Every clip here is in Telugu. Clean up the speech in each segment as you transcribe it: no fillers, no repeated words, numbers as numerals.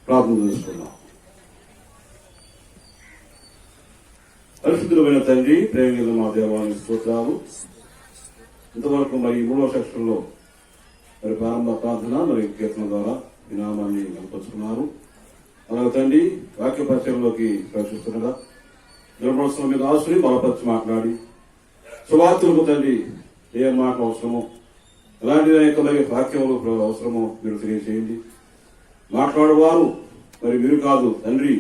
ప్రార్థన చేసుకున్నాం. పరిశుద్ధులైన తండ్రి, ప్రేమ మా దేవానికి స్తోత్రాలు. ఇంతవరకు మరి 3వ సెక్షన్ లో మరి ప్రారంభ ప్రార్థన మరి కీర్తన ద్వారా ఈ నామాన్ని కనపరుచుకున్నారు. అలాగే తండ్రి, వాక్య పరిచయంలోకి ప్రవేశిస్తుండగా దుర్మోత్సవం మీద ఆశ్రయి బలపరిచి మాట్లాడి సువార్తలకు తండ్రి ఏ మాట అవసరమో ఎలాంటి మరి వాక్యములు అవసరమో మీరు తెలియజేయండి. మాట్లాడేవారు మరి మీరు కాదు తండ్రి,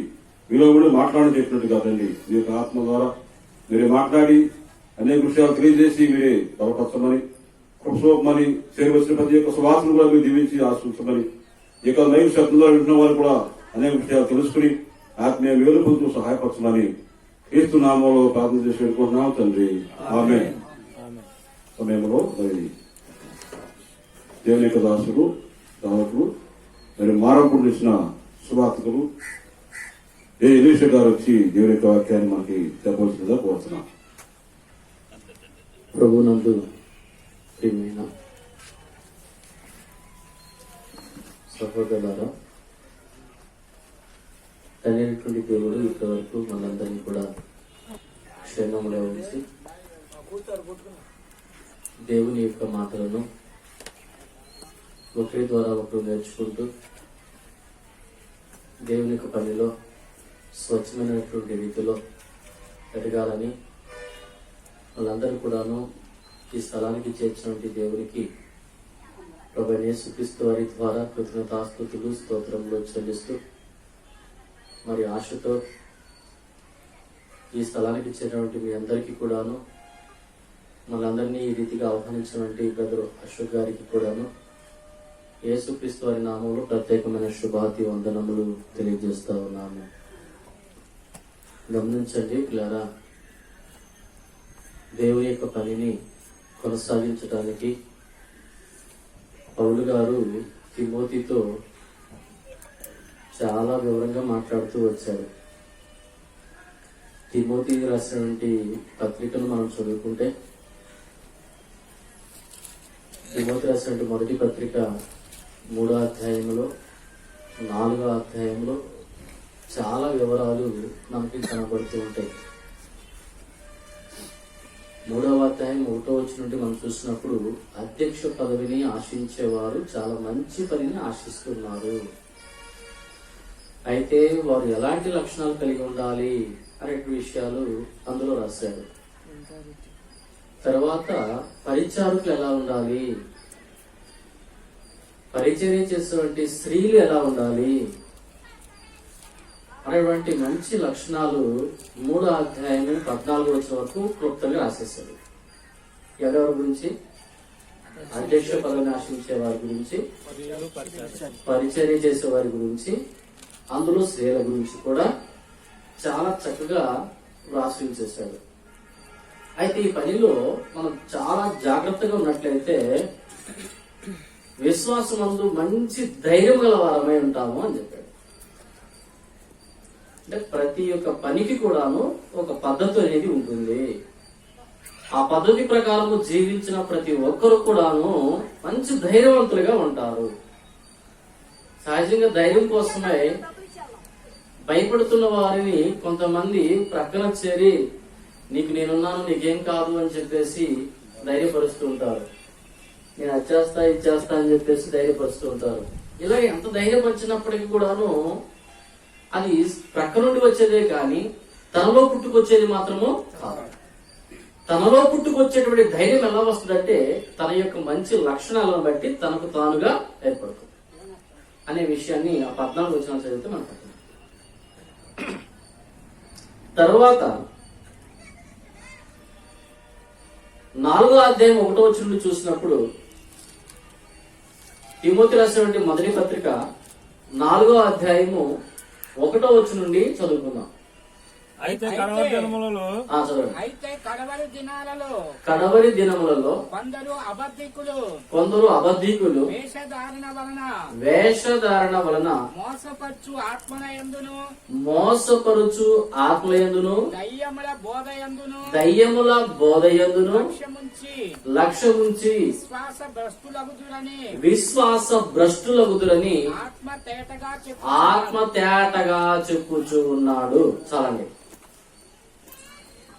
మీలో కూడా మాట్లాడని చెప్పినట్టుగా తండ్రి మీ యొక్క ఆత్మ ద్వారా మీరే మాట్లాడి అనేక విషయాలు తెలియజేసి మీరే బలపరచమని, కృపమని, చేరవలసిన ప్రతి ఒక్క సువార్తను కూడా మీరు దీవించి ఆశ్రయించమని, ఈ యొక్క లైవ్ శబ్దంలో వింటున్న వారు కూడా అనేక విషయాలు తెలుసుకుని ఆత్మీయ మేలు పొందుతూ సహాయపరచమని క్రీస్తు నామంలో ప్రార్థన చేసి పెట్టుకుంటున్నాం తండ్రి, ఆమేన్. సమయంలో మరి దేవుని యొక్క దాసుడు దావకులు మరి మారంపూడి ఇచ్చిన సువార్తకులు ఎలీషా గారు వచ్చి దేవుని యొక్క వాక్యాన్ని మనకి చెప్పవలసిందిగా కోరుతున్నాం. ప్రభునందు ప్రియమైన సహోదరులారా, తండ్రి దేవుడు ఇప్పటివరకు మనందరినీ కూడా క్షేమంలో ఉంచి దేవుని యొక్క మాటలను ఒకరి ద్వారా ఒకరు నేర్చుకుంటూ దేవుని యొక్క పనిలో స్వచ్ఛమైనటువంటి రీతిలో ఎదగాలని వాళ్ళందరూ కూడాను ఈ స్థలానికి చేర్చినటువంటి దేవునికి ప్రభువైన యేసుక్రీస్తు వారి ద్వారా కృతజ్ఞతాస్తుతులు స్తోత్రములు చెల్లిస్తూ మరి ఆశతో ఈ స్థలానికి చేరినటువంటి మీ అందరికీ కూడాను మనందరినీ ఈ రీతిగా ఆహ్వానించినటువంటి బ్రదర్ అశోక్ గారికి కూడాను యేసుక్రీస్తు వారి నామంలో ప్రత్యేకమైన శుభాతి వందనములు తెలియజేస్తా ఉన్నాము. గమనించండి పిల్లరా, దేవుని యొక్క పనిని కొనసాగించడానికి పౌలు గారు తిమోతితో చాలా వివరంగా మాట్లాడుతూ వచ్చారు. తిమోతి రాసినటువంటి పత్రికను మనం చదువుకుంటే, తిమోతి రాసినటువంటి మొదటి పత్రిక 3వ అధ్యాయంలో 4వ అధ్యాయంలో చాలా వివరాలు మనకి కనబడుతూ ఉంటాయి. 3వ అధ్యాయం 1వ వచనం నుండి మనం చూసినప్పుడు అధ్యక్ష పదవిని ఆశించేవారు చాలా మంచి పనిని ఆశిస్తున్నారు, అయితే వారు ఎలాంటి లక్షణాలు కలిగి ఉండాలి అనే విషయాలు అందులో రాశారు. తర్వాత పరిచారకులు ఎలా ఉండాలి, పరిచర్య చేసేటువంటి స్త్రీలు ఎలా ఉండాలి అనేటువంటి మంచి లక్షణాలు 3వ అధ్యాయం 14వ వచనం వరకు క్లుప్తంగా రాసేశారు. ఎవరెవరి గురించి? అధ్యక్ష పదవిని ఆశించే వారి గురించి, పరిచర్య చేసే వారి గురించి, అందులో స్త్రీల గురించి కూడా చాలా చక్కగా రాసి ఉంచేశాడు. అయితే ఈ పనిలో మనం చాలా జాగ్రత్తగా ఉన్నట్లయితే విశ్వాసమందు మంచి ధైర్యం గల వారమై ఉంటాము అని చెప్పాడు. అంటే ప్రతి ఒక్క పనికి కూడాను ఒక పద్ధతి అనేది ఉంటుంది. ఆ పద్ధతి ప్రకారము జీవించిన ప్రతి ఒక్కరు కూడాను మంచి ధైర్యవంతులుగా ఉంటారు. సహజంగా ధైర్యం కోసమే భయపడుతున్న వారిని కొంతమంది ప్రక్కన చేరి నీకు నేనున్నాను, నీకేం కాదు అని చెప్పేసి ధైర్యపరుస్తూ ఉంటారు. నేను అచ్చేస్తా ఇచ్చేస్తా అని చెప్పేసి ధైర్యపరుస్తూ ఉంటారు. ఇలా ఎంత ధైర్యపరిచినప్పటికీ కూడాను అది ప్రక్క నుండి వచ్చేదే కానీ తనలో పుట్టుకొచ్చేది మాత్రము కాదు. తనలో పుట్టుకొచ్చేటువంటి ధైర్యం ఎలా వస్తుందంటే తన యొక్క మంచి లక్షణాలను బట్టి తనకు తానుగా ఏర్పడుతుంది అనే విషయాన్ని ఆ 14 వచనాలు చదివితే మనకు అర్థం. తర్వాత 4వ అధ్యాయం 1వ వచనం నుండి చూసినప్పుడు తిమోతి రాసినటువంటి మొదటి పత్రిక 4వ అధ్యాయము 1వ వచనం నుండి చదువుకుందాం. అయితే కడవరి దినములలో చదవండి. అయితే కడవరి దినాలలో కడవరి దినములలో కొందరు అబద్ధికులు వేషధారణ వలన మోసపరచు ఆత్మయందును దయ్యముల బోధయందును లక్ష్యముంచి విశ్వాస భ్రష్టులగుదురని ఆత్మ తేటగా చెప్పుచూ ఉన్నాడు. చాలండి.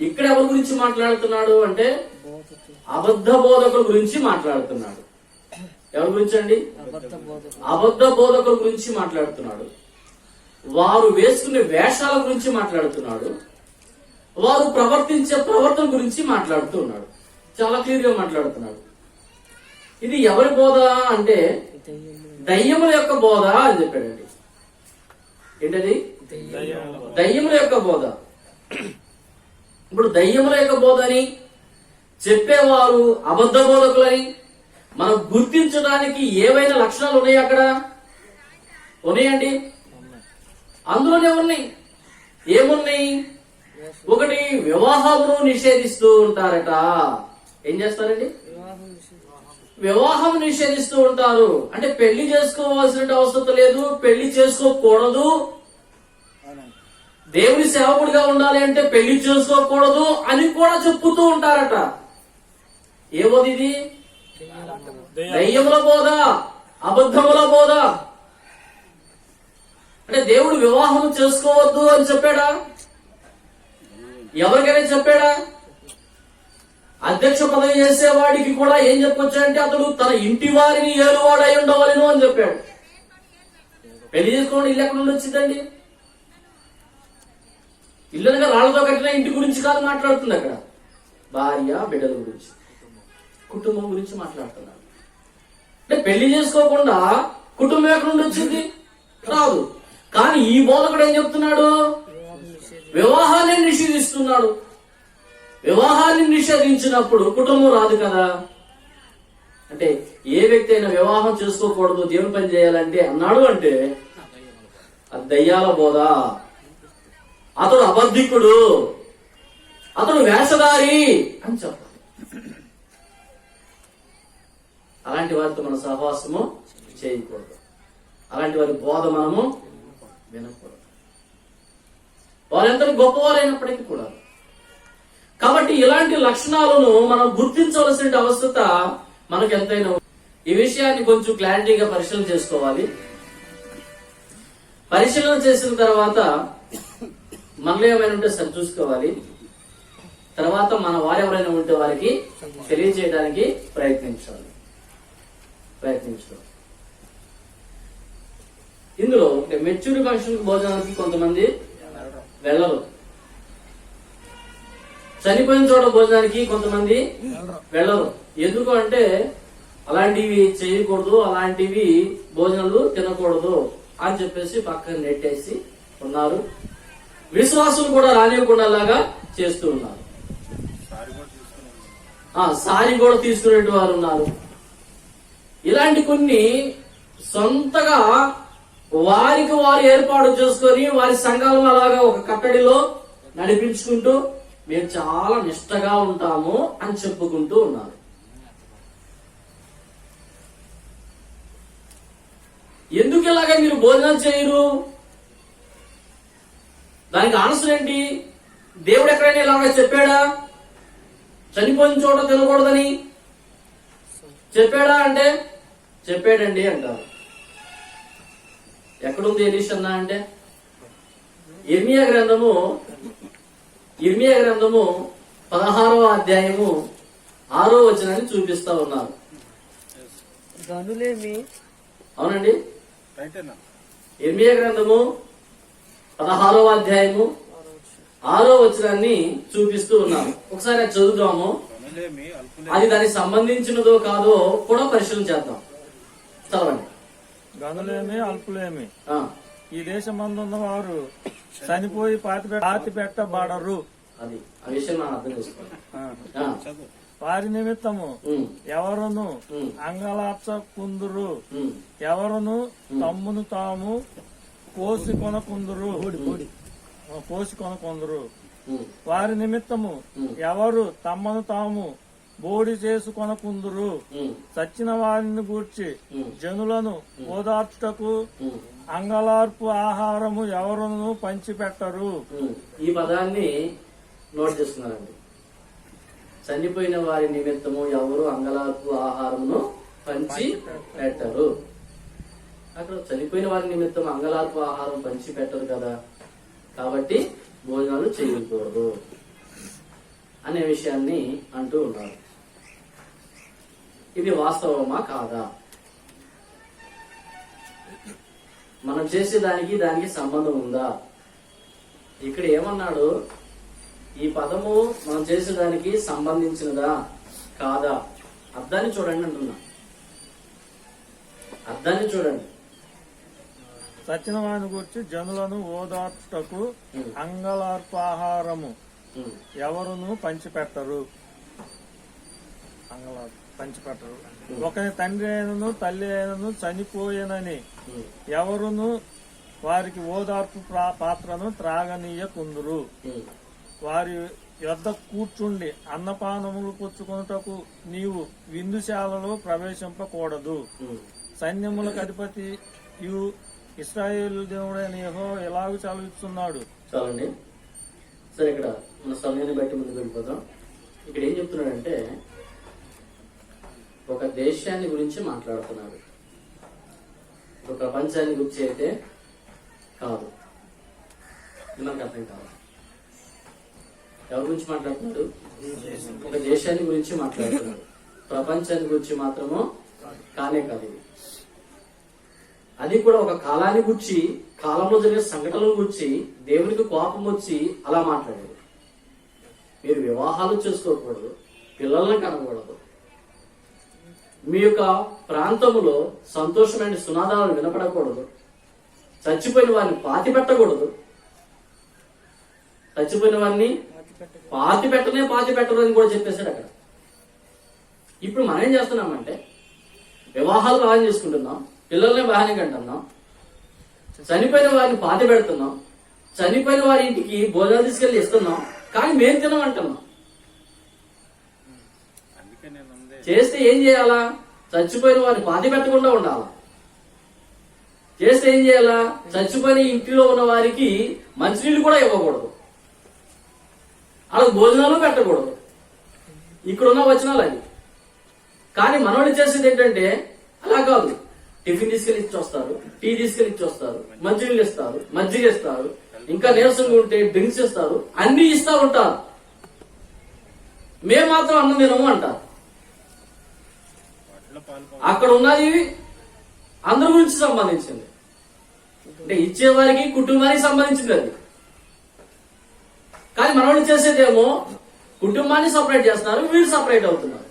ఇక్కడ ఎవరి గురించి మాట్లాడుతున్నాడు అంటే అబద్ధ బోధకుల గురించి మాట్లాడుతున్నాడు. ఎవరి గురించి అండి? అబద్ధ బోధకుల గురించి మాట్లాడుతున్నాడు. వారు వేసుకునే వేషాల గురించి మాట్లాడుతున్నాడు. వారు ప్రవర్తించే ప్రవర్తన గురించి మాట్లాడుతున్నాడు. చాలా క్లియర్ గా మాట్లాడుతున్నాడు. ఇది ఎవరి బోధ అంటే దయ్యముల యొక్క బోధ అని చెప్పాడండి. ఏంటది? దయ్యముల యొక్క బోధ. ఇప్పుడు దయ్యముల యొక్క బోధ అని చెప్పేవారు అబద్ధ బోధకులని మనం గుర్తించడానికి ఏవైనా లక్షణాలు ఉన్నాయి అక్కడ? ఉన్నాయండి. అందులోనే ఉన్నాయి. ఏమున్నాయి? ఒకటి, వివాహమును నిషేధిస్తూ ఉంటారట. ఏం చేస్తారండి? వివాహం నిషేధిస్తూ ఉంటారు. అంటే పెళ్లి చేసుకోవాల్సిన అవసరం లేదు, పెళ్లి చేసుకోకూడదు. దేవుని సేవకుడిగా ఉండాలి అంటే పెళ్లి చేసుకోకూడదు అని కూడా చెప్పుతూ ఉంటారట. ఏమోది ఇది? దయ్యముల బోధ, అబద్ధముల బోధ. అంటే దేవుడు వివాహం చేసుకోవద్దు అని చెప్పాడా? ఎవరికైనా చెప్పాడా? అధ్యక్ష పదవి చేసేవాడికి కూడా ఏం చెప్పొచ్చు అంటే అతడు తన ఇంటి వారిని ఏలువాడై ఉండవలను అని చెప్పాడు. పెళ్లి చేసుకోండి, ఇల్లు ఎక్కడ నుండి వచ్చిందండి? ఇల్లుగా రాళ్లతో కట్టిన ఇంటి గురించి కాదు మాట్లాడుతుంది అక్కడ. భార్య బిడ్డల గురించి, కుటుంబం గురించి మాట్లాడుతున్నాడు. అంటే పెళ్లి చేసుకోకుండా కుటుంబం ఎక్కడ నుండి వచ్చింది? రాదు. కానీ ఈ బోధకుడు ఏం చెప్తున్నాడు? వివాహాన్ని నిషేధిస్తున్నాడు. వివాహాన్ని నిషేధించినప్పుడు కుటుంబం రాదు కదా. అంటే ఏ వ్యక్తి అయినా వివాహం చేసుకోకూడదు, దేవుని పని చేయాలంటే అన్నాడు అంటే అది దయ్యాల బోధ. అతడు అబద్ధికుడు, అతడు వేషధారి అని చెప్పాలి. అలాంటి వారితో మన సహవాసము చేయకూడదు. అలాంటి వారి బోధ మనము వినకూడదు. వారెంత గొప్పవారైనప్పటికీ కూడా. కాబట్టి ఇలాంటి లక్షణాలను మనం గుర్తించవలసిన అవసరత మనకు ఎంతైనా. ఈ విషయాన్ని కొంచెం క్లారిటీగా పరిశీలన చేసుకోవాలి. పరిశీలన చేసిన తర్వాత మనలో ఏమైనా ఉంటే సరి చూసుకోవాలి. తర్వాత మన వారెవరైనా ఉంటే వారికి తెలియజేయడానికి ప్రయత్నించాలి. ఇందులో మెచ్యూరి ఫంక్షన్ భోజనానికి కొంతమంది వెళ్ళరు. చనిపోయిన చోట భోజనానికి కొంతమంది వెళ్ళరు. ఎందుకు అంటే అలాంటివి చేయకూడదు, అలాంటివి భోజనాలు తినకూడదు అని చెప్పేసి పక్కన నెట్టేసి ఉన్నారు. విశ్వాసులు కూడా రానివ్వకుండా లాగా చేస్తూ ఉన్నారు. సారి కూడా తీసుకునే వారు ఉన్నారు. ఇలాంటి కొన్ని సొంతగా వారికి వారు ఏర్పాటు చేసుకొని వారి సంఘాలను అలాగా ఒక కట్టడిలో నడిపించుకుంటూ మేము చాలా నిష్టగా ఉంటాము అని చెప్పుకుంటూ ఉన్నారు. ఎందుకు ఇలాగా మీరు భోజనం చేయరు? దానికి ఆన్సర్ ఏంటి? దేవుడు ఎక్కడైనా ఇలాగా చెప్పాడా? చనిపోయిన చోట తినకూడదని చెప్పాడా అంటే చెప్పాడండి అంటారు. ఎక్కడుంది ఎలీషన్నా అంటే ఇర్మియా గ్రంథము 16వ అధ్యాయము 6వ వచనాన్ని చూపిస్తా ఉన్నారు. అవునండి, ఇర్మియా గ్రంథము 16వ అధ్యాయము 6వ వచనాన్ని చూపిస్తూ ఉన్నారు. ఒకసారి అది చదువుదాము. అది దానికి సంబంధించినదో కాదో కూడా పరిశీలన చేద్దాం. చదవండి. గనులేమి అల్పులేమి ఈ దేశమందున్న వారు చనిపోయి పాతి పెట్టబడరు. అది ఆ విషయం మనం అర్థం చేసుకోవాలి. వారి నిమిత్తము ఎవరును అంగలార్చకుందురు, ఎవరును తమ్మును తాము కోసి కొనకుందురు. పోసుకొని కొందరు. ఉమ్, వారి నిమిత్తము ఎవరు తమను తాము బోడి చేసుకొనకుందురు. ఉమ్, చచ్చిన వారిని గూర్చి జనులను ఓదార్చుటకు ఉమ్, అంగలార్పు ఆహారము ఎవరును పంచిపెట్టరు. ఉమ్. ఈ పదాన్ని నోట్ చేసుకున్నారండి. చనిపోయిన వారి నిమిత్తము ఎవరు అంగలార్పు ఆహారమును పంచి పెట్టరు. అక్కడ చనిపోయిన వారి నిమిత్తం అంగలార్పు ఆహారం పంచి పెట్టరు కదా, కాబట్టి భోజనాలు చేయకూడదు అనే విషయాన్ని అంటూ ఉన్నారు. ఇది వాస్తవమా కాదా? మనం చేసే దానికి సంబంధం ఉందా? ఇక్కడ ఏమన్నాడు? ఈ పదము మనం చేసేదానికి సంబంధించినదా కాదా? అర్థాన్ని చూడండి అంటున్నా. అర్థాన్ని చూడండి. చచ్చిన వారిని గురించి జనులను ఓదార్చుటకు అంగలార్పు ఆహారము ఎవరును పంచిపెట్టరు. పంచిపెట్టరు. ఒకరి తండ్రి అయినను తల్లి అయినను చనిపోయేనని ఎవరును వారికి ఓదార్పు పాత్రను త్రాగనీయకుందురు. వారి యొద్ద కూర్చుండి అన్నపానములు పుచ్చుకొనుటకు నీవు విందుశాలలో ప్రవేశింపకూడదు. సైన్యములకు అధిపతి ఇశ్రాయేలు దేవుడైన యెహోవా ఎలాగూ సెలవిస్తున్నాడు. చాలండి. సరే, ఇక్కడ మన సమయాన్ని బట్టి ముందుకు వెళ్ళిపోతాం. ఇక్కడ ఏం చెప్తున్నాడంటే ఒక దేశాన్ని గురించి మాట్లాడుతున్నాడు. ఒక ప్రపంచాన్ని గురించి అయితే కాదు. మనకు అర్థం కాదు. ఎవరి గురించి మాట్లాడుతున్నాడు? ఒక దేశాన్ని గురించి మాట్లాడుతున్నాడు. ప్రపంచాన్ని గురించి మాత్రము కానే కాదు. ఇది అది కూడా ఒక కాలాన్ని గురించి, కాలంలో జరిగే సంఘటనల గురించి దేవునికి కోపం వచ్చి అలా మాట్లాడాడు. మీరు వివాహాలు చేసుకోకూడదు, పిల్లల్ని కనకూడదు, మీ యొక్క ప్రాంతంలో సంతోషమైన సునాదాలు వినపడకూడదు, చచ్చిపోయిన వారిని పాతి పెట్టకూడదు, చచ్చిపోయిన వారిని పాతి పెట్టరు అని కూడా చెప్పేశాడు అక్కడ. ఇప్పుడు మనం ఏం చేస్తున్నామంటే వివాహాలు బాగా చేసుకుంటున్నాం, పిల్లల్ని బాగానే కంటున్నాం, చనిపోయిన వారిని పాతి పెడుతున్నాం, చనిపోయిన వారి ఇంటికి భోజనాలు తీసుకెళ్లి ఇస్తున్నాం, కానీ మేము తినమంటున్నాం. చేస్తే ఏం చేయాలా? చచ్చిపోయిన వారిని పాతి పెట్టకుండా ఉండాలా? చేస్తే ఏం చేయాలా? చచ్చిపోయిన ఇంటిలో ఉన్న వారికి మంచినీళ్ళు కూడా ఇవ్వకూడదు, అలా భోజనాలు పెట్టకూడదు. ఇక్కడున్న వచనాలు అది. కానీ మనోళ్ళు చేసేది ఏంటంటే అలా కాదు. టిఫిన్ తీసుకెళ్లి ఇచ్చొస్తారు, టీ తీసుకెళ్లి ఇచ్చొస్తారు, మంచినీళ్ళు ఇస్తారు, మజ్జిగ ఇస్తారు, ఇంకా నీరసంగా ఉంటే డ్రింక్స్ ఇస్తారు, అన్ని ఇస్తా ఉంటారు. మేము మాత్రం అన్నం తినము అంటారు. అక్కడ ఉన్నది అందరి గురించి సంబంధించింది, అంటే ఇచ్చేవారికి కుటుంబానికి సంబంధించింది అది. కానీ మనోళ్ళు చేసేదేమో కుటుంబాన్ని సపరేట్ చేస్తున్నారు, వీళ్ళు సపరేట్ అవుతున్నారు.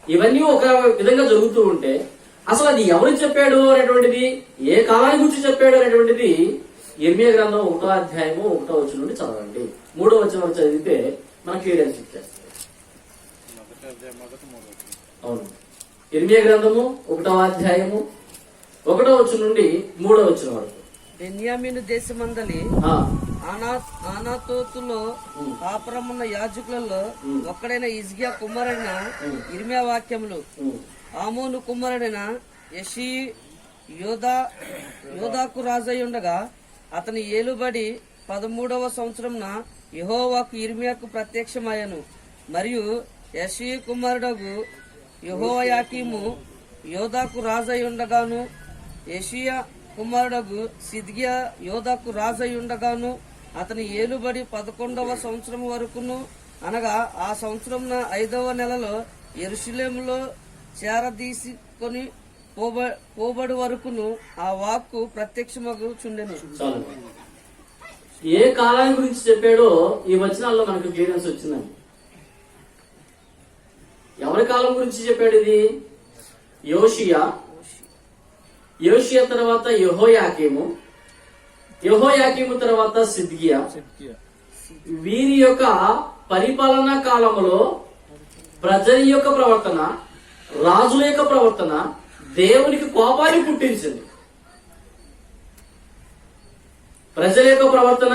ఇవన్నీ ఒక విధంగా జరుగుతూ ఉంటే అసలు అది ఎవరు చెప్పాడు అనేటువంటిది, ఏ కాలాన్ని గురించి చెప్పాడు అనేటువంటిది ఇర్మియా గ్రంథం 1వ అధ్యాయము 1వ వచనం నుండి చదవండి. 3వ వచనం చదివితే మనకు క్లియరెన్స్ ఇచ్చేస్తుంది. అవును, ఇర్మియా గ్రంథము 1వ అధ్యాయము 1వ వచనం నుండి 3వ వచనం వరకు. బెన్యామీను దేశమందలి ఆనాతోతులో కాపురమున్న యాజకులలో ఒక్కడైన ఇజ్గియా కుమారుడైన ఇర్మియా వాక్యములు. ఆమోను కుమారుడైన యెషీ యోదాకు రాజై ఉండగా అతని ఏలుబడి 13వ సంవత్సరంన యెహోవాకు ఇర్మియాకు ప్రత్యక్షమయ్యను. మరియు యెషీ కుమారుడగు యెహోయాకీము యోదాకు రాజై ఉండగాను, యెషీయా కుమారుడగు సిద్కియా యోదాకు రాజై ఉండగాను అతని ఏలుబడి 11వ సంవత్సరం వరకును, అనగా ఆ సంవత్సరంన 5వ నెలలో యెరూషలేములో చేరదీసుకొని పోబడి వరకును ఆ వాక్కు ప్రత్యక్షమగుచుండెను. చాలు. ఏ కాలాన్ని గురించి చెప్పాడో ఈ వచనాల్లో మనకు క్లియరెన్స్ వచ్చిందండి. ఎవరి కాలం గురించి చెప్పాడు ఇది? యోషియా తర్వాత యెహోయాకీము, యెహోయాకీము తర్వాత సిద్కియా. వీరి యొక్క పరిపాలనా కాలంలో ప్రజల యొక్క ప్రవర్తన, రాజుల యొక్క ప్రవర్తన దేవునికి కోపాన్ని పుట్టించింది. ప్రజల యొక్క ప్రవర్తన,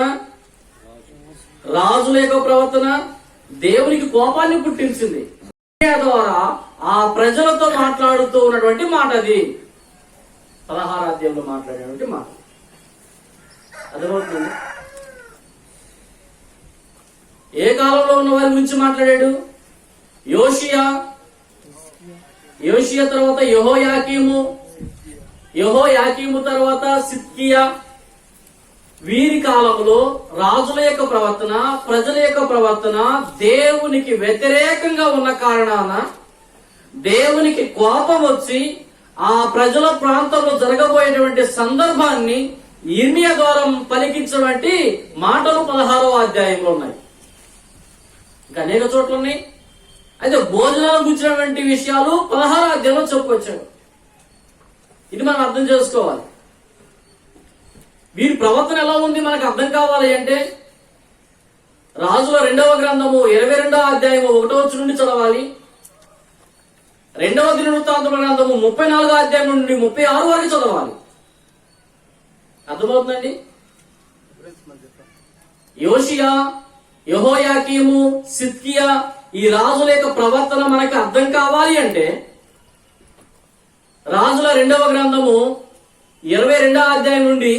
రాజుల యొక్క ప్రవర్తన దేవునికి కోపాన్ని పుట్టించింది. ద్వారా ఆ ప్రజలతో మాట్లాడుతూ ఉన్నటువంటి మాట అది 16వ అధ్యాయంలో మాట్లాడేటువంటి మాట. అర్థమవుతుంది? ఏ కాలంలో ఉన్న వారి గురించి మాట్లాడాడు? యోషియా తర్వాత యెహోయాకీము తర్వాత సిద్కియా. వీరి కాలంలో రాజుల యొక్క ప్రవర్తన, ప్రజల యొక్క ప్రవర్తన దేవునికి వ్యతిరేకంగా ఉన్న కారణాన దేవునికి కోపం వచ్చి ఆ ప్రజల ప్రాంతంలో జరగబోయేటువంటి సందర్భాన్ని ఇర్మియా ద్వారా పలికించినటువంటి మాటలు 16వ అధ్యాయంలో ఉన్నాయి. ఇంకా అనేక చోట్ల ఉన్నాయి. అయితే భోజనాలు గురించినటువంటి విషయాలు 16వ అధ్యాయంలో చెప్పుకొచ్చాడు. ఇది మనం అర్థం చేసుకోవాలి. వీరి ప్రవర్తన ఎలా ఉంది మనకు అర్థం కావాలి అంటే రాజుల 2వ గ్రంథము 22వ అధ్యాయము 1వ వచనం నుండి చదవాలి. 2వ దినవృత్తాంతముల గ్రంథము 34వ అధ్యాయం నుండి 36 వరకు చదవాలి. అర్థమవుతుందండి? యోషియా, యెహోయాకీము, సిద్కియా ఈ రాజుల యొక్క ప్రవర్తన మనకు అర్థం కావాలి అంటే రాజుల 2వ గ్రంథము 22వ అధ్యాయం నుండి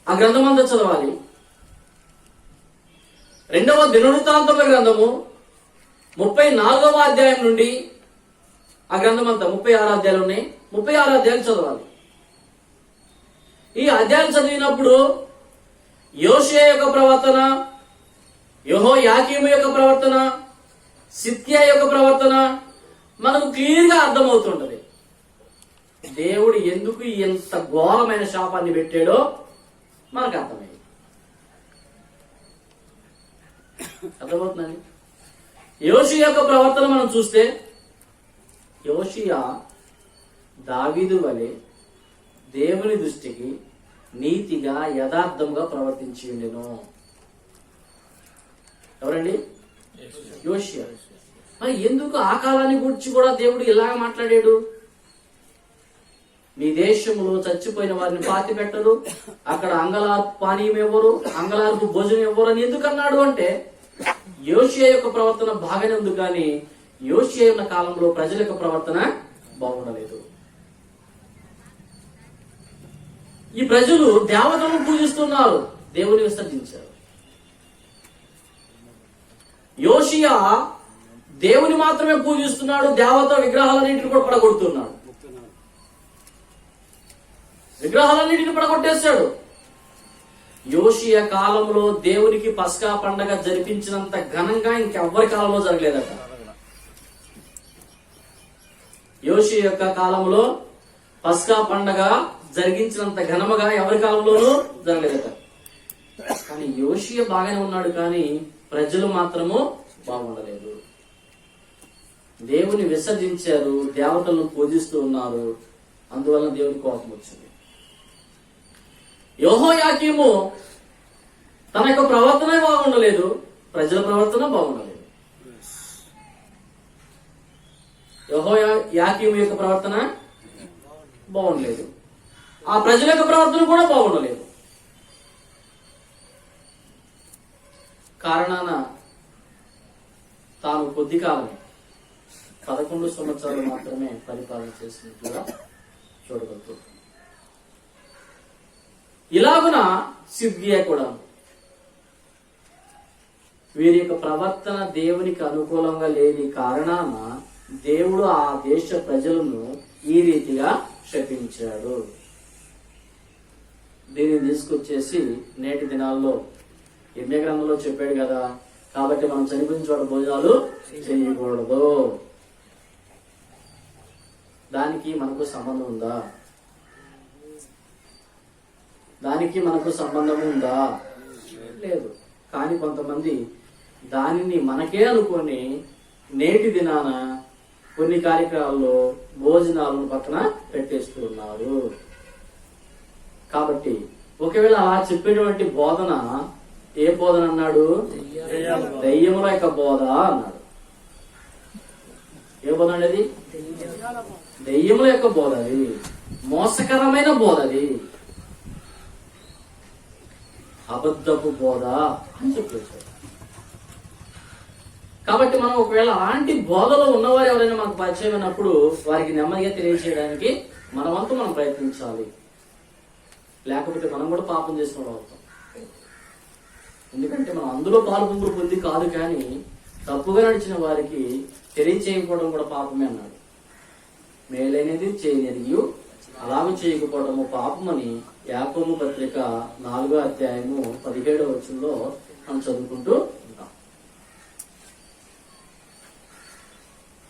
ఆ గ్రంథం అంతా చదవాలి. 2వ దినవృత్తాంతముల గ్రంథము 34వ అధ్యాయం నుండి ఆ గ్రంథం అంతా 36 అధ్యాయాలు ఉన్నాయి. 36 అధ్యాయాలు చదవాలి. ఈ అధ్యాయాలు చదివినప్పుడు యోషియా యొక్క ప్రవర్తన, యెహోయాకీము యొక్క ప్రవర్తన, సిద్కియా యొక్క ప్రవర్తన మనకు క్లియర్ గా అర్థమవుతుంటది. దేవుడు ఎందుకు ఎంత ఘోరమైన శాపాన్ని పెట్టాడో మనకు అర్థమైంది. అర్థమవుతుందండి? యోషియా యొక్క ప్రవర్తన మనం చూస్తే యోషియా దావీదు వలె దేవుని దృష్టికి నీతిగా యథార్థంగా ప్రవర్తించి ఉండెను. ఎవరండి? యోషియా. మరి ఎందుకు ఆ కాలాన్ని గురించి కూడా దేవుడు ఇలాగ మాట్లాడాడు? మీ దేశంలో చచ్చిపోయిన వారిని పాతి పెట్టరు, అక్కడ అంగలార్పు పానీయం ఇవ్వరు, అంగలార్పు భోజనం ఇవ్వరు అని ఎందుకు అన్నాడు అంటే యోషియా యొక్క ప్రవర్తన బాగానే ఉంది, కానీ యోషియా ఉన్న కాలంలో ప్రజల యొక్క ప్రవర్తన బాగుండలేదు. ఈ ప్రజలు దేవతలను పూజిస్తున్నారు, దేవుని విసర్జించారు. యోషియా దేవుని మాత్రమే పూజిస్తున్నాడు, దేవత విగ్రహాలన్నింటిని కూడా పడగొడుతున్నాడు. విగ్రహాలన్నింటిని పడగొట్టేశాడు. యోషియా కాలంలో దేవునికి పస్కా పండగ జరిపించినంత ఘనంగా ఇంకెవ్వరి కాలంలో జరగలేదట. యోషియా యొక్క కాలంలో పస్కా పండగ జరిగించినంత ఘనముగా ఎవరి కాలంలోనూ జరగలేదట. కానీ యోషియా బాగానే ఉన్నాడు, కానీ ప్రజలు మాత్రము బాగుండలేదు. దేవుని విసర్జించారు, దేవతలను పూజిస్తూ ఉన్నారు. అందువల్ల దేవుని కోపం వచ్చింది. యెహోయాకీము తన యొక్క ప్రవర్తన బాగుండలేదు, ప్రజల ప్రవర్తన బాగుండలేదు. యెహోయాకీము యొక్క ప్రవర్తన బాగుండలేదు, ఆ ప్రజల యొక్క ప్రవర్తన కూడా బాగుండలేదు. కారణాన తాను కొద్ది కాలమే 11 సంవత్సరాలు మాత్రమే పరిపాలన చేసినట్లుగా చూడగలుగుతుంది. ఇలాగున సిద్కియా కూడా వీరి యొక్క ప్రవర్తన దేవునికి అనుకూలంగా లేని కారణాన దేవుడు ఆ దేశ ప్రజలను ఈ రీతిగా శపించాడు. దీన్ని తీసుకొచ్చేసి నేటి దినాల్లో ఇర్మియా గ్రంథంలో చెప్పాడు కదా, కాబట్టి మనం చనిపోయిన చోట భోజనాలు చేయకూడదు. దానికి మనకు సంబంధం ఉందా? దానికి మనకు సంబంధం ఉందా? లేదు. కానీ కొంతమంది దానిని మనకే అనుకొని నేటి దినాన కొన్ని కార్యక్రమాల్లో భోజనాలను పక్కన పెట్టేస్తూ ఉన్నారు. కాబట్టి ఒకవేళ అలా చెప్పేటువంటి బోధన ఏ బోధన అన్నాడు? దెయ్యముల యొక్క బోధ అన్నాడు. ఏ బోధ అనేది? దెయ్యముల యొక్క బోధ. అది మోసకరమైన బోధ. అది అబద్ధపు బోధ అని చెప్పేశాడు. కాబట్టి మనం ఒకవేళ అలాంటి బోధలో ఉన్నవారు ఎవరైనా మనకు పరిచయం అయినప్పుడు వారికి నెమ్మదిగా తెలియజేయడానికి మన వంతు మనం ప్రయత్నించాలి. లేకపోతే మనం కూడా పాపం చేసిన అవుతాం. ఎందుకంటే మనం అందులో పాల్పొందులు పొంది కాదు, కానీ తప్పుగా నడిచిన వారికి తెలియచేయకపోవడం కూడా పాపమే అన్నాడు. మేలైనది చేయనిది అలాగే చేయకపోవడము పాపమని యాకోబు పత్రిక 4వ అధ్యాయము 17వ వచనంలో మనం చదువుకుంటూ ఉంటాం.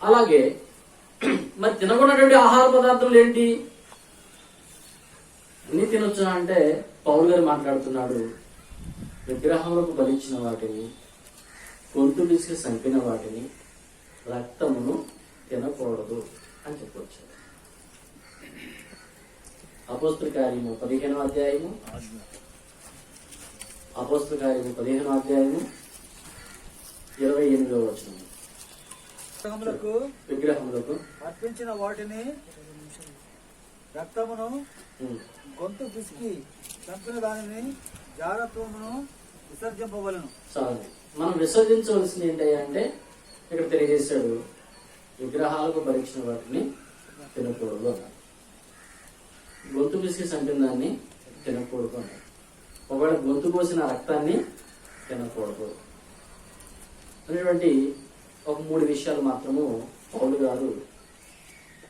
అలాగే మరి తినకూడనటువంటి ఆహార పదార్థాలు ఏంటి? ఎన్ని తినొచ్చు అంటే పౌలు గారు మాట్లాడుతున్నాడు, విగ్రహములకు బలించిన వాటిని, గొంతు పిసికి చంపిన వాటిని, రక్తమును తినకూడదు అని చెప్పొచ్చాడు. అపోస్తల కార్యము 15వ అధ్యాయము, అపోస్తల కార్యము 15వ అధ్యాయము 28వ వచనం. విగ్రహములకు అర్పించిన వాటిని, రక్తమును, గొంతు పిసికి చంపిన దానిని, జారత్వమును విసర్జింపవలను. చాలు. మనం విసర్జించవలసింది ఏంటంటే ఇక్కడ తెలియజేశాడు, విగ్రహాలకు భరించిన వాటిని తినకూడదు అన్నాడు. గొంతు పిసికి చంపిన దాన్ని తినకూడదు అన్నాడు. ఒకవేళ గొంతు కోసిన రక్తాన్ని తినకూడదు అనేటువంటి ఒక 3 విషయాలు మాత్రము పౌలు గారు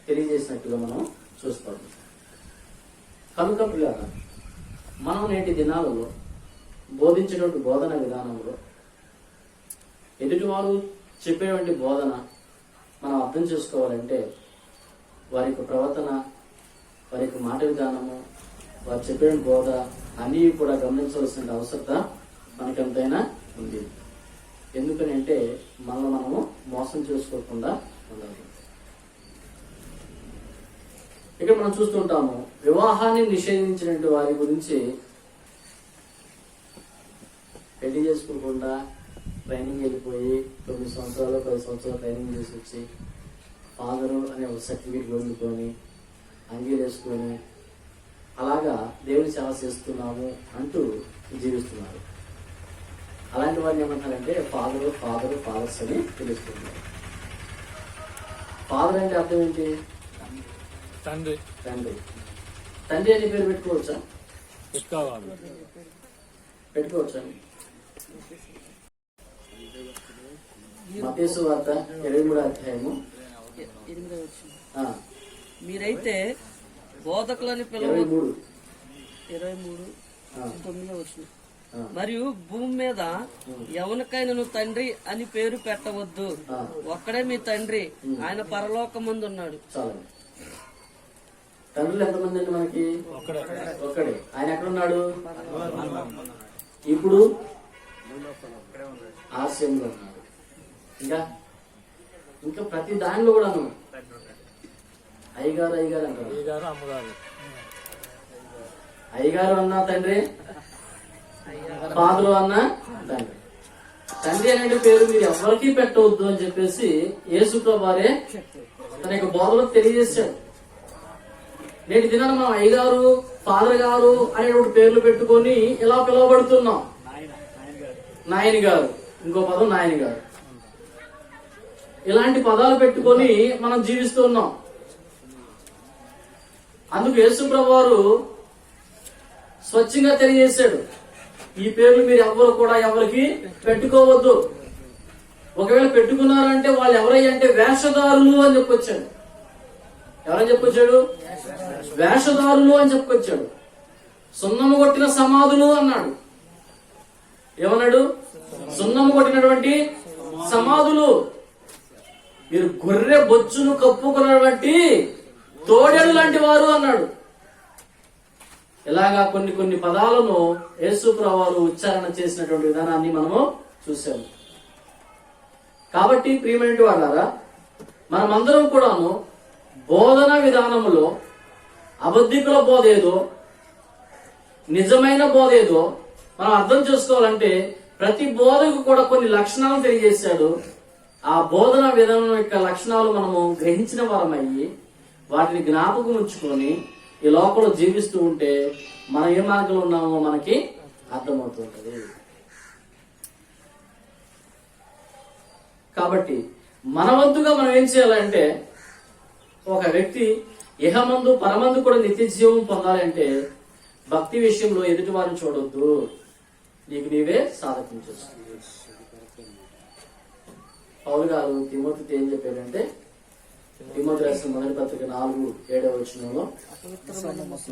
తెలియజేసినట్టుగా మనం చూస్తాం. కనుక పిల్లలు, మనం నేటి దినాలలో బోధించేటువంటి బోధన విధానంలో ఎదుటి వారు చెప్పేటువంటి బోధన మనం అర్థం చేసుకోవాలంటే వారి యొక్క ప్రవర్తన, వారి యొక్క మాట విధానము, వారు చెప్పే బోధ అన్నీ కూడా గమనించవలసిన అవసరత మనకెంతైనా ఉంది. ఎందుకని అంటే మనము మోసం చేసుకోకుండా ఉండాలి. ఇక్కడ మనం చూస్తుంటాము, వివాహాన్ని నిషేధించినటువంటి వారి గురించి పెళ్లి చేసుకోకుండా ట్రైనింగ్ వెళ్ళిపోయి 9 సంవత్సరాలు 10 సంవత్సరాలు ట్రైనింగ్ చేసి వచ్చి ఫాదరు అనే ఒక సర్టిఫికేట్ పొందుకొని అంగీలు వేసుకొని అలాగా దేవుని సేవ చేస్తున్నాము అంటూ జీవిస్తున్నారు. అలాంటి వారిని ఏమంటారంటే ఫాదర్స్ అని పిలుస్తున్నారు. ఫాదర్ అంటే అర్థం ఏంటి? తండ్రి. తండ్రి అని పేరు పెట్టుకోవచ్చా? పెట్టుకోవచ్చా? మత్తయి సువార్త 23వ అధ్యాయము 8వ వచనం. మీరైతే బోధకులని పిలువ 23:9వ వచనం. మరియు భూమి మీద ఎవరికైనా తండ్రి అని పేరు పెట్టవద్దు, ఒక్కడే మీ తండ్రి, ఆయన పరలోకమందు ఉన్నాడు. చాలు. తండ్రులు ఎంతమంది అండి మనకి? ఒక్కడే. ఆయన ఎక్కడున్నాడు? ఇప్పుడు ఆశయంలో ఉన్నాడు. ఇంకా ప్రతి దానిలో కూడా అయ్యగారు అంటారు. అయ్యగారు అన్నా తండ్రి, ఫాదరు అన్నా తండ్రి. తండ్రి అనే పేరు మీరు ఎవరికి పెట్టవద్దు అని చెప్పేసి యేసుప్రభువు వారే తన యొక్క బోధలో తెలియజేశాడు. నేటి దినాన మనం అయ్యగారు, ఫాదర్ గారు అనేటువంటి పేర్లు పెట్టుకొని ఇలా పిలువబడుతున్నాం. నాయని గారు, ఇంకో పదం నాయని గారు, ఇలాంటి పదాలు పెట్టుకొని మనం జీవిస్తూ ఉన్నాం. అందుకు యేసుప్రభువు వారు స్వచ్ఛంగా తెలియజేశాడు, ఈ పేర్లు మీరు ఎవ్వరు కూడా ఎవరికి పెట్టుకోవద్దు. ఒకవేళ పెట్టుకున్నారంటే వాళ్ళు ఎవరయ్యంటే వేషధారులు అని చెప్పొచ్చాడు. ఎవరని చెప్పొచ్చాడు? వేషధారులు అని చెప్పొచ్చాడు. సున్నము కొట్టిన సమాధులు అన్నాడు. ఏమన్నాడు? సున్నము కొట్టినటువంటి సమాధులు. మీరు గొర్రె బొచ్చును కప్పుకున్నటువంటి తోడేలు లాంటి వారు అన్నాడు. ఇలాగా కొన్ని పదాలను యేసుప్రభువు వారు ఉచ్చారణ చేసినటువంటి విధానాన్ని మనము చూసాము. కాబట్టి ప్రియమైన వాళ్ళారా, మనమందరం కూడాను బోధన విధానములో అబద్ధికుల బోధ ఏదో, నిజమైన బోధ ఏదో మనం అర్థం చేసుకోవాలంటే ప్రతి బోధకు కూడా కొన్ని లక్షణాలు తెలియజేశాడు. ఆ బోధన విధానం యొక్క లక్షణాలు మనము గ్రహించిన వారమయ్యి వాటిని జ్ఞాపకం ఉంచుకొని ఈ లోకంలో జీవిస్తూ ఉంటే మనం ఏ మార్గంలో ఉన్నామో మనకి అర్థమవుతుంటది. కాబట్టి మన వంతుగా మనం ఏం చేయాలంటే, ఒక వ్యక్తి ఇహమందు పరమందు కూడా నిత్య జీవం పొందాలంటే భక్తి విషయంలో ఎదుటి వారిని చూడొద్దు, నీకు నీవే సాధకం చేసుకో. పౌలు గారు తిమోతితో ఏం చెప్పారంటే, తిమోతి రాసిన మొదటి పత్రిక 4:7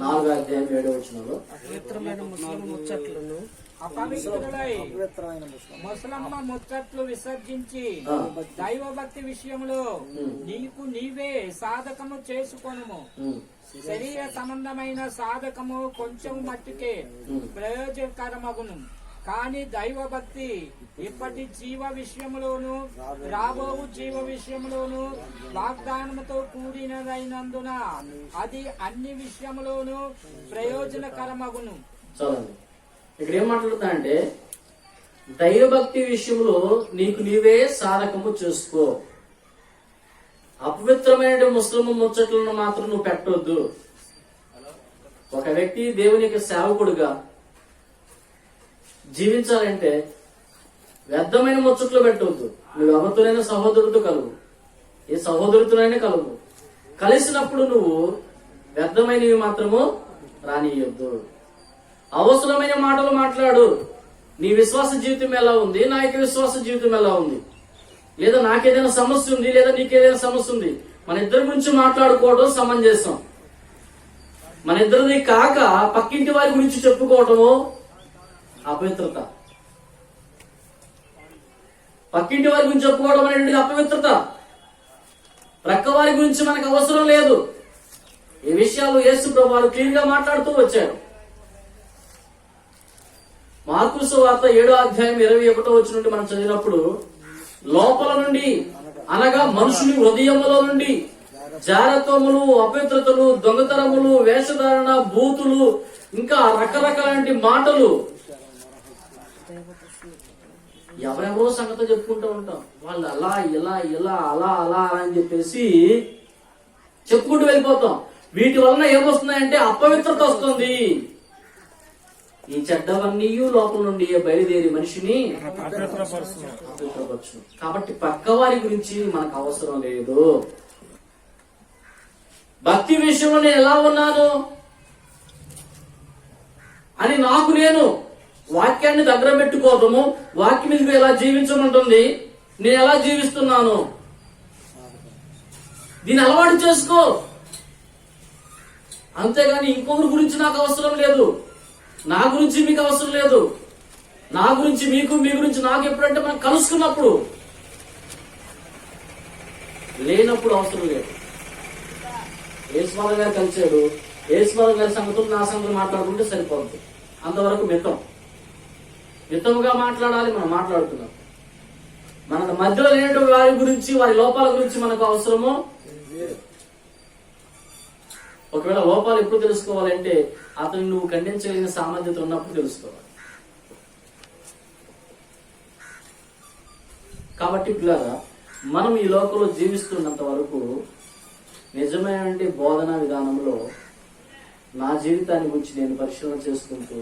4వ అధ్యాయం 7 పవిత్రమైన ముస్లిం ముచ్చట్లను అపవిత్రులై ముసలమ్మ ముచ్చట్లు విసర్జించి దైవ భక్తి విషయంలో నీకు నీవే సాధకము చేసుకొనుము. శరీర సంబంధమైన సాధకము కొంచెం మట్టుకే ప్రయోజనకరమగును, కానీ దైవ భక్తి ఇప్పటి జీవ విషయంలోను రాబోవు జీవ విషయంలోను వాగ్దానముతో కూడినదైనందున అది అన్ని విషయములోను ప్రయోజనకరమగును. చూడండి ఇక్కడ ఏం మాట్లాడుతా అంటే, దైవభక్తి విషయంలో నీకు నీవే సాధకము చేసుకో. అపవిత్రమైన ముస్లిం ముచ్చట్లను మాత్రం నువ్వు పెట్టొద్దు. ఒక వ్యక్తి దేవునికి సేవకుడుగా జీవించాలంటే వ్యర్థమైన ముచ్చట్లు పెట్టవద్దు. నువ్వు ఎవరితోనైనా సహోదరుడితో కలువు, ఏ సహోదరుడితోనైనా కలువు. కలిసినప్పుడు నువ్వు వ్యర్థమైనవి మాత్రము రానియొద్దు. అవసరమైన మాటలు మాట్లాడు. నీ విశ్వాస జీవితం ఎలా ఉంది, నా యొక్క విశ్వాస జీవితం ఎలా ఉంది, లేదా నాకేదైనా సమస్య ఉంది, లేదా నీకేదైనా సమస్య ఉంది, మన ఇద్దరి గురించి మాట్లాడుకోవడం సమంజసం. మన ఇద్దరిది కాక పక్కింటి వారి గురించి చెప్పుకోవటము అపవిత్రత. పక్కింటి వారి గురించి చెప్పుకోవడం అనేది అపవిత్రత. ప్రక్క వారి గురించి మనకు అవసరం లేదు. ఈ విషయాలు యేసు ప్రభువు క్లియర్ గా మాట్లాడుతూ వచ్చాడు. మార్కు సువార్త 7వ అధ్యాయం 21 నుండి మనం చదివినప్పుడు, లోపల నుండి అనగా మనుషుని హృదయములో నుండి జారత్వములు, అపవిత్రతలు, దొంగతనములు, వేషధారణ, బూతులు, ఇంకా రకరకాల మాటలు, ఎవరెవరో సంగతి చెప్పుకుంటూ ఉంటాం. వాళ్ళు అలా ఇలా ఇలా అలా అలా అని చెప్పేసి చెప్పుకుంటూ వెళ్ళిపోతాం. వీటి వలన ఏమొస్తున్నాయంటే అపవిత్రత వస్తుంది. ఈ చెడ్డవన్నీ లోపల నుండి బయలుదేరి మనిషిని అపవిత్రపరచును. కాబట్టి పక్కవారి గురించి మనకు అవసరం లేదు. భక్తి విషయంలో నేను ఎలా ఉన్నాను అని నాకు నేను వాక్యాన్ని దగ్గర పెట్టుకోవటము, వాక్యం మీద ఎలా జీవించమంటుంది, నేను ఎలా జీవిస్తున్నాను, దీన్ని అలవాటు చేసుకో. అంతేగాని ఇంకొకరి గురించి నాకు అవసరం లేదు, నా గురించి మీకు అవసరం లేదు, నా గురించి మీకు, మీ గురించి నాకు ఎప్పుడంటే మనం కలుసుకున్నప్పుడు, లేనప్పుడు అవసరం లేదు. యేసుమాల గారు కలిసాడు, యేసుమాల గారి సంగతులు నా సంగతులు మాట్లాడుకుంటే సరిపోతుంది. అంతవరకు మితముగా మాట్లాడాలి. మనం మాట్లాడుతున్నాం. మన మధ్యలో లేనటువంటి వారి గురించి, వారి లోపాల గురించి మనకు అవసరమో. ఒకవేళ లోపాలు ఎప్పుడు తెలుసుకోవాలంటే అతను నువ్వు ఖండించగలిగిన సామర్థ్యత ఉన్నప్పుడు తెలుసుకోవాలి. కాబట్టి పిల్లరా, మనం ఈ లోకంలో జీవిస్తున్నంత వరకు నిజమైన బోధనా విధానంలో నా జీవితాన్ని గురించి నేను పరిశీలన చేసుకుంటూ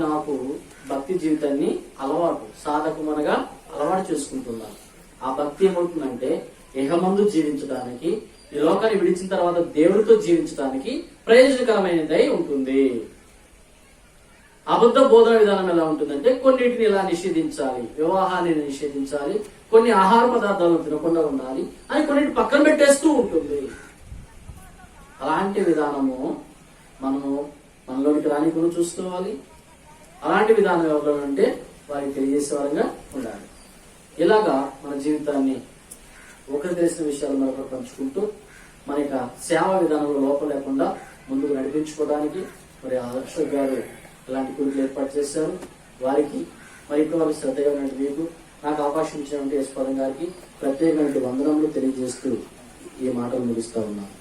నాకు భక్తి జీవితాన్ని సాధకమనగా అలవాటు చేసుకుంటున్నాను. ఆ భక్తి ఏమవుతుందంటే ఇహమందు జీవించడానికి, ఈ లోకాన్ని విడిచిన తర్వాత దేవుడితో జీవించడానికి ప్రయోజనకరమైనదై ఉంటుంది. అబద్ధ బోధన విధానం ఎలా ఉంటుందంటే, కొన్నిటిని ఇలా నిషేధించాలి, వివాహాన్ని నిషేధించాలి, కొన్ని ఆహార పదార్థాలను తినకుండా ఉండాలి అని కొన్నిటి పక్కన పెట్టేస్తూ ఉంటుంది. అలాంటి విధానము మనలోనికి రానికుండా చూసుకోవాలి. అలాంటి విధానం ఎవరు అంటే వారికి తెలియజేసే వారంగా ఉండాలి. ఇలాగా మన జీవితాన్ని ఒకరు తెలిసిన విషయాలు మరొకరు పంచుకుంటూ మన యొక్క సేవా విధానంలో లోపం లేకుండా ముందుకు నడిపించుకోవడానికి మరి అక్షర్ గారు ఇలాంటి కోరికలు ఏర్పాటు చేశారు. వారికి మరి ఇప్పుడు వారికి శ్రద్ధగా ఉన్నట్టు మీకు నాకు అవకాశం ఇచ్చినటువంటి యశ్వరం గారికి ప్రత్యేకమైన వందనములు తెలియజేస్తూ ఈ మాటలు ముగిస్తా ఉన్నాను.